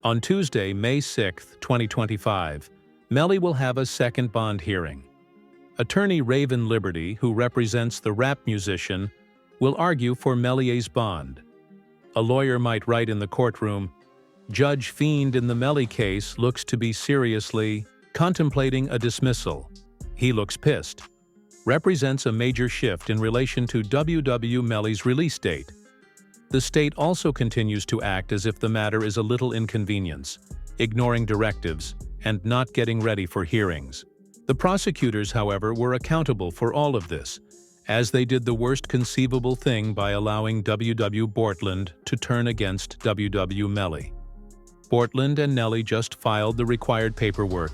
On Tuesday, May 6, 2025, Melly will have a second bond hearing. Attorney Raven Liberty, who represents the rap musician, will argue for Melly's bond. A lawyer might write in the courtroom, "Judge Fiend in the Melly case looks to be seriously contemplating a dismissal. He looks pissed." Represents a major shift in relation to YNW Melly's release date. The state also continues to act as if the matter is a little inconvenience, ignoring directives, and not getting ready for hearings. The prosecutors, however, were accountable for all of this, as they did the worst conceivable thing by allowing YNW Bortland to turn against YNW Melly. Bortland and Nelly just filed the required paperwork,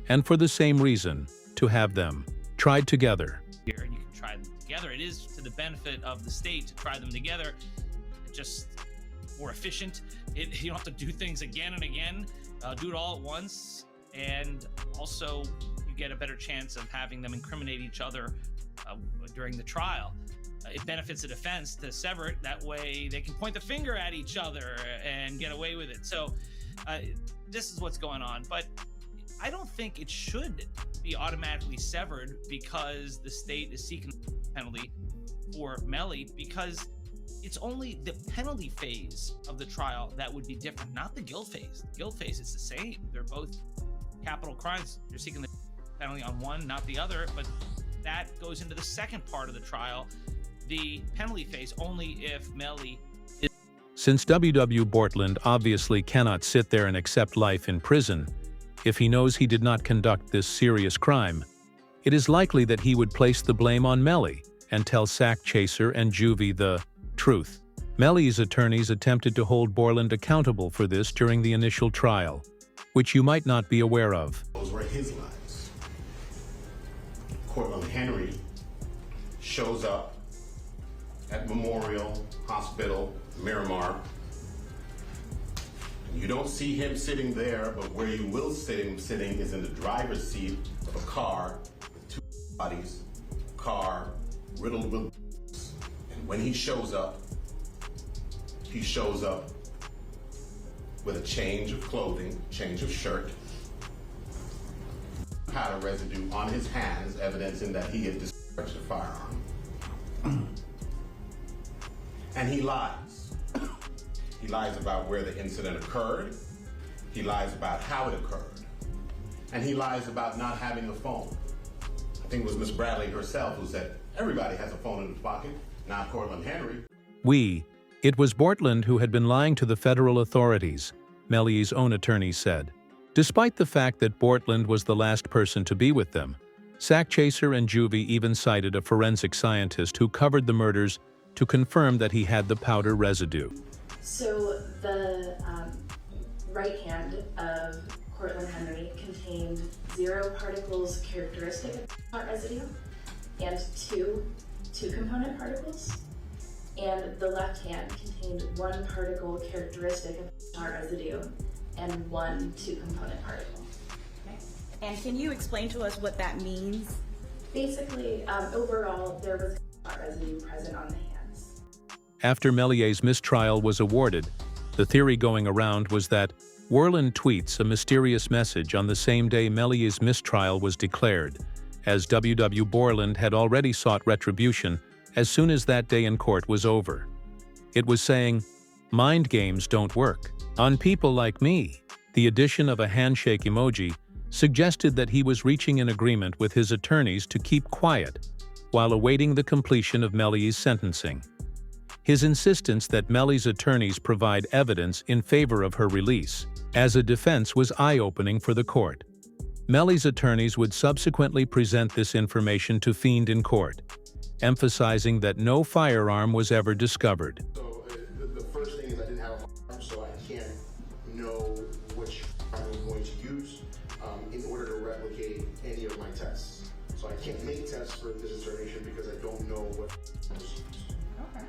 and for the same reason, to have them tried together. Here, and you can try them together. It is to the benefit of the state to try them together. It's just more efficient. You don't have to do things again and again. Do it all at once, and also you get a better chance of having them incriminate each other during the trial. It benefits the defense to sever it. That way they can point the finger at each other and get away with it. So this is what's going on. But I don't think it should be automatically severed because the state is seeking a penalty for Melly, because it's only the penalty phase of the trial that would be different, not the guilt phase. The guilt phase is the same. They're both capital crimes. You're seeking the penalty on one, not the other, but that goes into the second part of the trial, the penalty phase, only if Melly is... Since YNW Bortland obviously cannot sit there and accept life in prison, if he knows he did not conduct this serious crime, it is likely that he would place the blame on Melly and tell Sack Chaser and Juvie the truth. Melly's attorneys attempted to hold Borland accountable for this during the initial trial, which you might not be aware of. Those were his lies. Cortland Henry shows up at Memorial Hospital, Miramar. You don't see him sitting there, but where you will see him sitting is in the driver's seat of a car with two bodies, car riddled with bullets. And when he shows up with a change of clothing, change of shirt, powder residue on his hands, evidencing that he had discharged a firearm. And he lies. He lies about where the incident occurred. He lies about how it occurred. And he lies about not having a phone. I think it was Miss Bradley herself who said, everybody has a phone in his pocket, not Cortland Henry. It was Bortland who had been lying to the federal authorities, Melly's own attorney said. Despite the fact that Bortland was the last person to be with them, Sack Chaser and Juvie even cited a forensic scientist who covered the murders to confirm that he had the powder residue. So the right hand of Cortland Henry contained 0 particles characteristic of powder residue and two-component particles. And the left hand contained 1 particle characteristic of powder residue and 1 two-component particle. Okay. And can you explain to us what that means? Basically, overall, there was powder residue present on the hands. After Melly's mistrial was awarded, the theory going around was that Worland tweets a mysterious message on the same day Melly's mistrial was declared, as YNW Borland had already sought retribution as soon as that day in court was over. It was saying, "Mind games don't work on people like me." The addition of a handshake emoji suggested that he was reaching an agreement with his attorneys to keep quiet while awaiting the completion of Melly's sentencing. His insistence that Melly's attorneys provide evidence in favor of her release as a defense was eye-opening for the court. Melly's attorneys would subsequently present this information to Fiend in court, emphasizing that no firearm was ever discovered. So the first thing is I didn't have a firearm, so I can't know which firearm I'm going to use in order to replicate any of my tests. So I can't make tests for this determination because I don't know what firearms. Okay.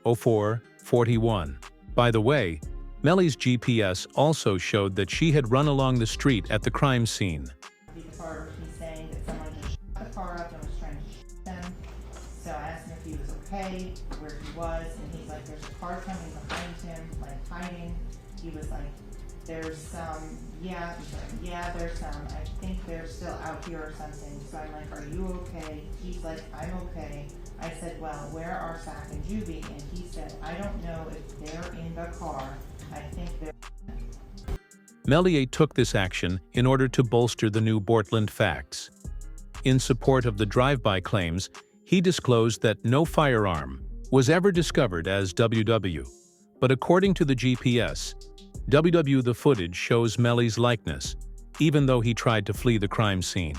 0441. By the way, Melly's GPS also showed that she had run along the street at the crime scene. The part where he's saying that someone just shot the car up and was trying to shoot them. So I asked him if he was okay, where he was, and he's like, there's a car coming behind him, like hiding. He was like there's some, yeah, there's some, I think they're still out here or something. So I'm like, are you okay? He's like, I'm okay. I said, well, where are Zach and Juvie? And he said, I don't know if they're in the car. I think they're... Melly took this action in order to bolster the new Bortland facts. In support of the drive-by claims, he disclosed that no firearm was ever discovered as WW. But according to the GPS, WW the footage shows Melly's likeness, even though he tried to flee the crime scene.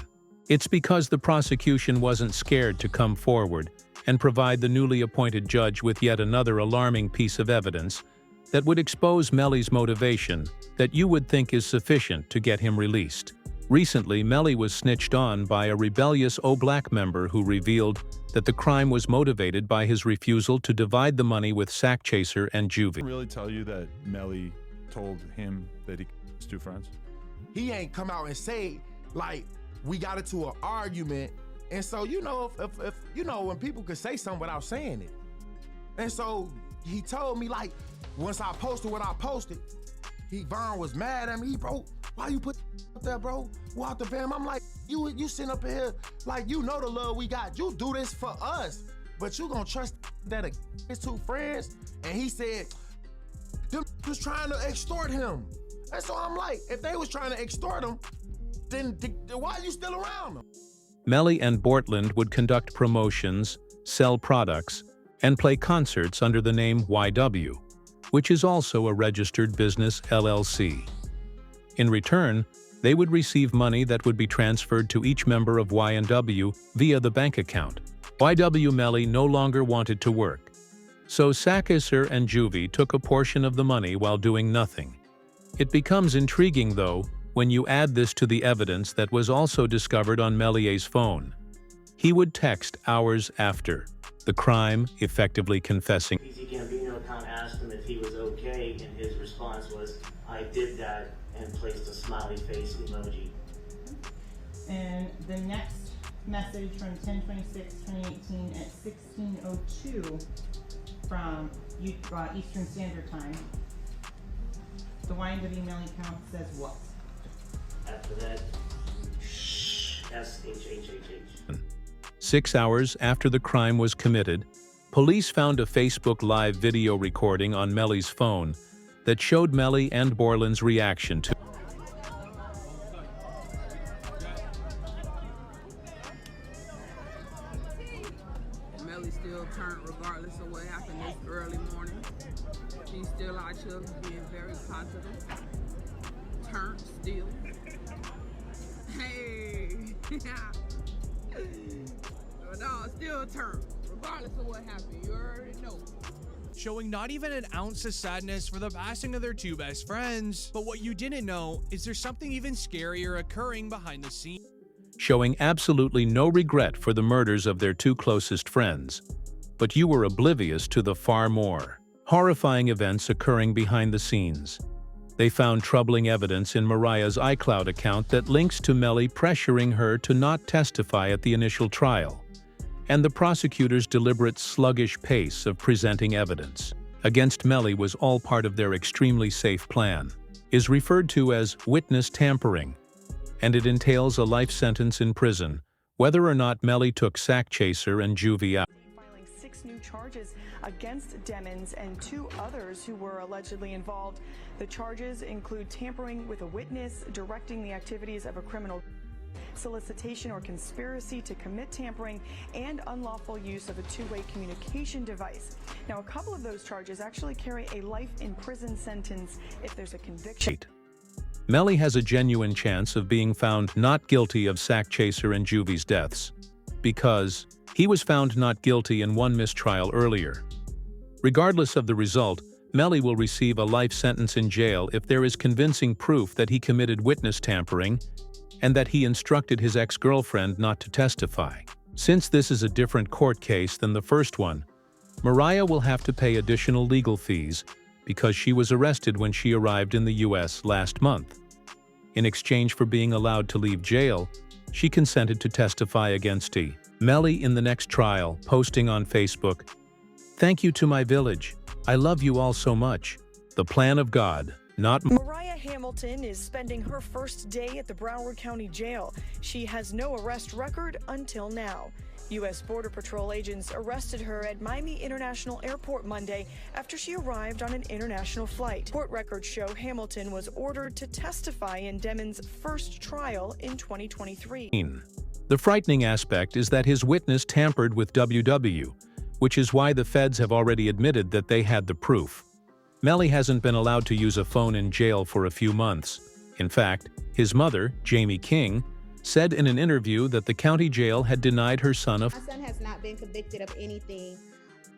It's because the prosecution wasn't scared to come forward and provide the newly appointed judge with yet another alarming piece of evidence that would expose Melly's motivation that you would think is sufficient to get him released. Recently, Melly was snitched on by a rebellious O-Black member who revealed that the crime was motivated by his refusal to divide the money with Sack Chaser and Juvie. Really tell you that Melly told him that he was two friends? He ain't come out and say, like, we got into an argument. And so, you know, if you know, when people could say something without saying it. And so he told me, like, once I posted what I posted, Vaughn was mad at me. Bro, why you put up there, bro? Walk the fam. I'm like, you sitting up in here, like, you know the love we got. You do this for us, but you gonna trust that his two friends? And he said, them was trying to extort him. And so I'm like, if they was trying to extort him, then why are you still around them? Melly and Bortland would conduct promotions, sell products, and play concerts under the name YW, which is also a registered business LLC. In return, they would receive money that would be transferred to each member of YNW via the bank account. YW Melly no longer wanted to work, so Sackisser and Juvie took a portion of the money while doing nothing. It becomes intriguing, though, when you add this to the evidence that was also discovered on Melly's phone. He would text hours after the crime, effectively confessing. PC Gambino account asked him if he was okay, and his response was, I did that, and placed a smiley face emoji. And the next message from 10/26/2018 at 16:02 from Eastern Standard Time. The YNW Melly account says what? After that, SHHHH. 6 hours after the crime was committed, police found a Facebook Live video recording on Melly's phone that showed Melly and Borland's reaction to Melly still turned regardless of what happened this early morning. She's still out here being very positive. Turned still. Hey! No, still turned, regardless of what happened. You already know. Showing not even an ounce of sadness for the passing of their two best friends. But what you didn't know is there's something even scarier occurring behind the scenes. showing absolutely no regret for the murders of their two closest friends. But you were oblivious to the far more horrifying events occurring behind the scenes. They found troubling evidence in Mariah's iCloud account that links to Melly pressuring her to not testify at the initial trial, and the prosecutor's deliberate sluggish pace of presenting evidence against Melly was all part of their extremely safe plan. Is referred to as witness tampering, and it entails a life sentence in prison, whether or not Melly took Sack Chaser and Juvie out. Filing 6 new charges against Demmons and 2 others who were allegedly involved. The charges include tampering with a witness, directing the activities of a criminal, solicitation or conspiracy to commit tampering, and unlawful use of a two-way communication device. Now, a couple of those charges actually carry a life in prison sentence if there's a conviction. Melly has a genuine chance of being found not guilty of Sack Chaser and Juvie's deaths, because he was found not guilty in one mistrial earlier. Regardless of the result, Melly will receive a life sentence in jail if there is convincing proof that he committed witness tampering and that he instructed his ex-girlfriend not to testify. Since this is a different court case than the first one, Mariah will have to pay additional legal fees because she was arrested when she arrived in the U.S. last month. In exchange for being allowed to leave jail, she consented to testify against Melly in the next trial, posting on Facebook, "Thank you to my village. I love you all so much. The plan of God not Mariah Hamilton is spending her first day at the Broward County Jail. She has no arrest record until now. U.S. Border Patrol agents arrested her at Miami International Airport Monday after she arrived on an international flight. Court records show Hamilton was ordered to testify in Demon's first trial in 2023. The frightening aspect is that his witness tampered with WW, which is why the feds have already admitted that they had the proof. Melly hasn't been allowed to use a phone in jail for a few months. In fact, his mother, Jamie King, said in an interview that the county jail had denied her son a My son has not been convicted of anything,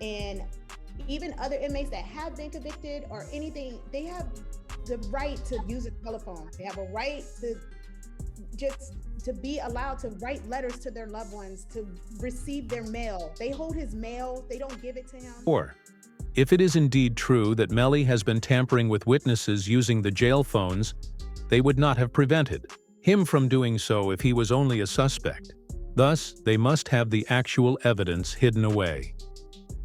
and even other inmates that have been convicted or anything, they have the right to use a telephone. They have a right to just to be allowed to write letters to their loved ones, to receive their mail. They hold his mail, they don't give it to him. Or, if it is indeed true that Melly has been tampering with witnesses using the jail phones, they would not have prevented him from doing so if he was only a suspect. Thus, they must have the actual evidence hidden away.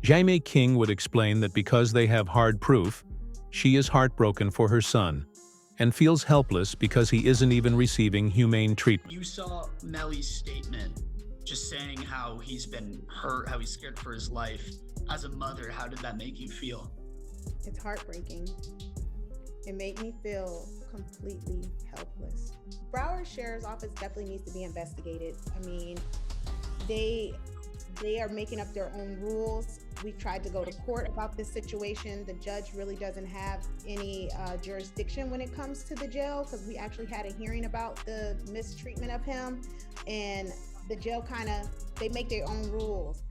Jamie King would explain that because they have hard proof, she is heartbroken for her son and feels helpless because he isn't even receiving humane treatment. You saw Melly's statement just saying how he's been hurt, how he's scared for his life. As a mother, how did that make you feel? It's heartbreaking. It made me feel completely helpless. Broward Sheriff's Office definitely needs to be investigated. I mean, they are making up their own rules. We've tried to go to court about this situation. The judge really doesn't have any jurisdiction when it comes to the jail, because we actually had a hearing about the mistreatment of him, and the jail they make their own rules.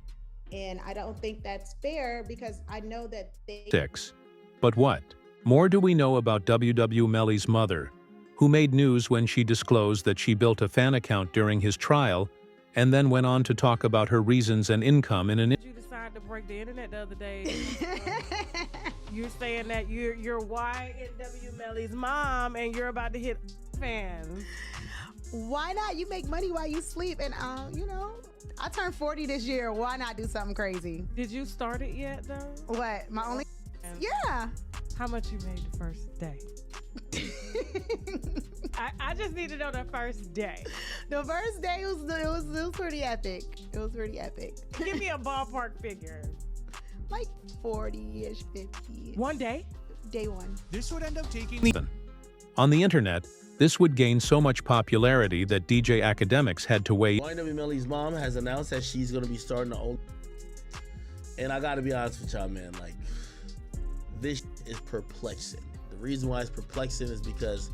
And I don't think that's fair, because I know that they... 6. But what more do we know about YNW Melly's mother, who made news when she disclosed that she built a fan account during his trial and then went on to talk about her reasons and income in an... You decided to break the internet the other day. You're saying that you're YNW Melly's mom and you're about to hit fans. Why not? You make money while you sleep, and you know, I turned 40 this year. Why not do something crazy? Did you start it yet, though? What? My only... Yeah. How much you made the first day? I just need to know the first day. The first day was pretty epic. It was pretty epic. Give me a ballpark figure. Like 40-ish, 50. One day? Day one. This would end up taking... On the internet, this would gain so much popularity that DJ Academics had to wait. YNW Melly's mom has announced that she's gonna be starting her own. And I gotta be honest with y'all, man, like, this is perplexing. The reason why it's perplexing is because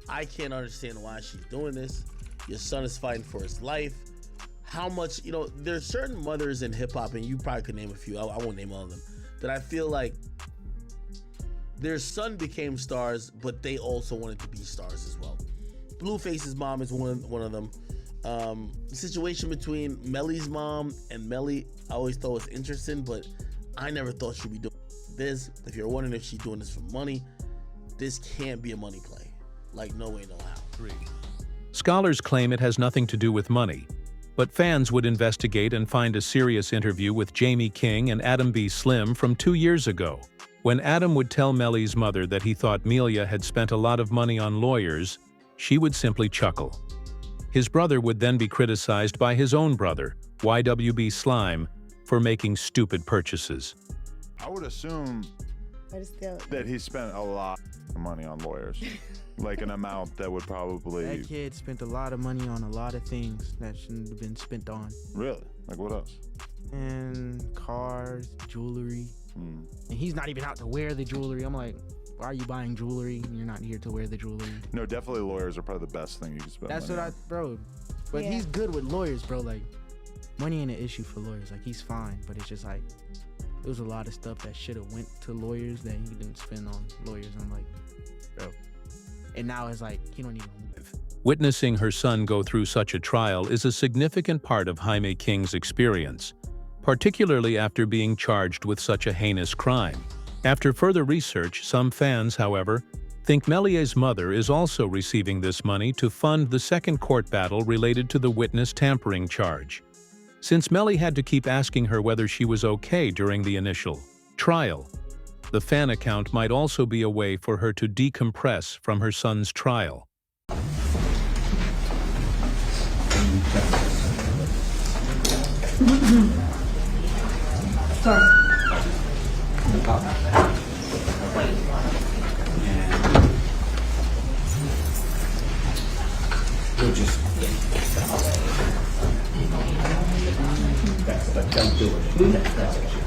I can't understand why she's doing this. Your son is fighting for his life. How much, you know, there's certain mothers in hip hop, and you probably could name a few, I won't name all of them, that I feel like their son became stars, but they also wanted to be stars as well. Blueface's mom is one of them. The situation between Melly's mom and Melly, I always thought was interesting, but I never thought she'd be doing this. If you're wondering if she's doing this for money, this can't be a money play. Like, no way, no how. 3. Scholars claim it has nothing to do with money, but fans would investigate and find a serious interview with Jamie King and Adam B. Slim from 2 years ago. When Adam would tell Melly's mother that he thought Melia had spent a lot of money on lawyers, she would simply chuckle. His brother would then be criticized by his own brother, YWB Slime, for making stupid purchases. I would assume that he spent a lot of money on lawyers. Like an amount that would probably... That kid spent a lot of money on a lot of things that shouldn't have been spent on. Really? Like what else? And cars, jewelry. And he's not even out to wear the jewelry. I'm like, why are you buying jewelry? You're not here to wear the jewelry. No, definitely lawyers are probably the best thing you can spend That's money what on. bro. But he's good with lawyers, bro. Like, money ain't an issue for lawyers. Like, he's fine, but it's just like, there was a lot of stuff that should have went to lawyers that he didn't spend on lawyers. I'm like, bro. And now it's like, he don't even... Witnessing her son go through such a trial is a significant part of Jaime King's experience, particularly after being charged with such a heinous crime. After further research, some fans, however, think Melly's mother is also receiving this money to fund the second court battle related to the witness tampering charge, since Melly had to keep asking her whether she was okay during the initial trial. The fan account might also be a way for her to decompress from her son's trial. Don't do it.